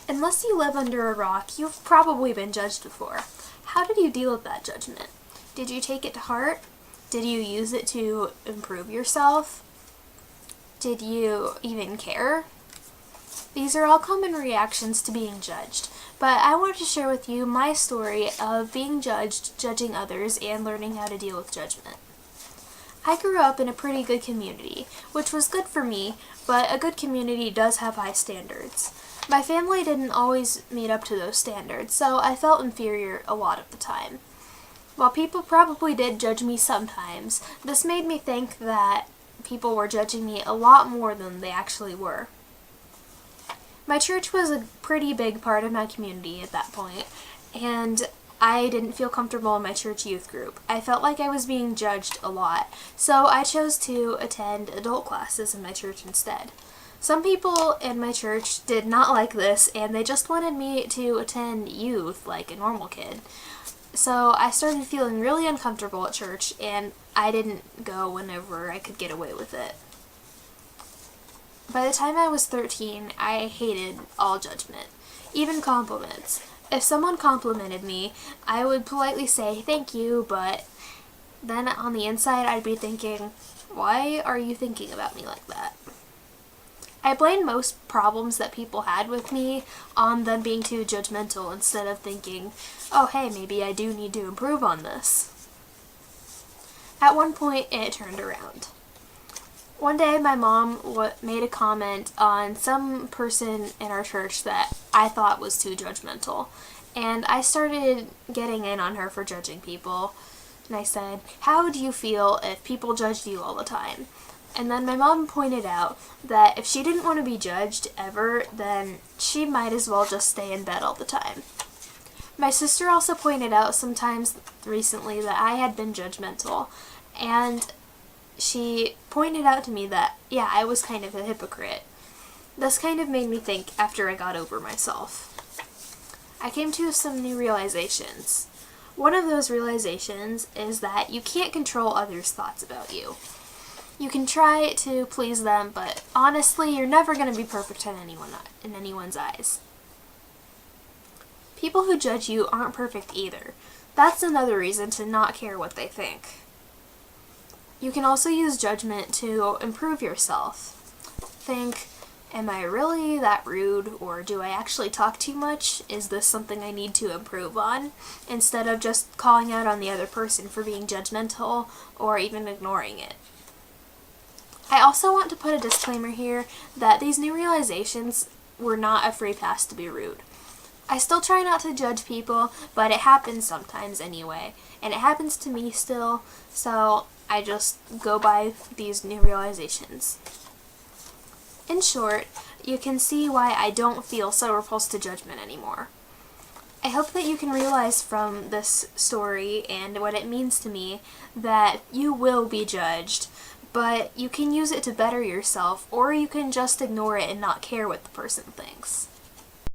Unless you live under a rock, you've probably been judged before. How did you deal with that judgment? Did you take it to heart? Did you use it to improve yourself? Did you even care? These are all common reactions to being judged, but I wanted to share with you my story of being judged, judging others, and learning how to deal with judgment. I grew up in a pretty good community, which was good for me, but a good community does have high standards. My family didn't always meet up to those standards, so I felt inferior a lot of the time. While people probably did judge me sometimes, this made me think that people were judging me a lot more than they actually were. My church was a pretty big part of my community at that point, and I didn't feel comfortable in my church youth group. I felt like I was being judged a lot, so I chose to attend adult classes in my church instead. Some people in my church did not like this, and they just wanted me to attend youth like a normal kid. So I started feeling really uncomfortable at church, and I didn't go whenever I could get away with it. By the time I was 13, I hated all judgment, even compliments. If someone complimented me, I would politely say thank you, but then on the inside I'd be thinking, why are you thinking about me like that? I blamed most problems that people had with me on them being too judgmental instead of thinking, oh hey, maybe I do need to improve on this. At one point, it turned around. One day, my mom made a comment on some person in our church that I thought was too judgmental, and I started getting in on her for judging people. And I said, how do you feel if people judged you all the time? And then my mom pointed out that if she didn't want to be judged ever, then she might as well just stay in bed all the time. My sister also pointed out sometimes recently that I had been judgmental, and she pointed out to me that, yeah, I was kind of a hypocrite. This kind of made me think after I got over myself. I came to some new realizations. One of those realizations is that you can't control others' thoughts about you. You can try to please them, but honestly, you're never going to be perfect in anyone's eyes. People who judge you aren't perfect either. That's another reason to not care what they think. You can also use judgment to improve yourself. Think, am I really that rude, or do I actually talk too much? Is this something I need to improve on? Instead of just calling out on the other person for being judgmental or even ignoring it. I also want to put a disclaimer here that these new realizations were not a free pass to be rude. I still try not to judge people, but it happens sometimes anyway, and it happens to me still, so I just go by these new realizations. In short, you can see why I don't feel so repulsed to judgment anymore. I hope that you can realize from this story and what it means to me that you will be judged, but you can use it to better yourself, or you can just ignore it and not care what the person thinks.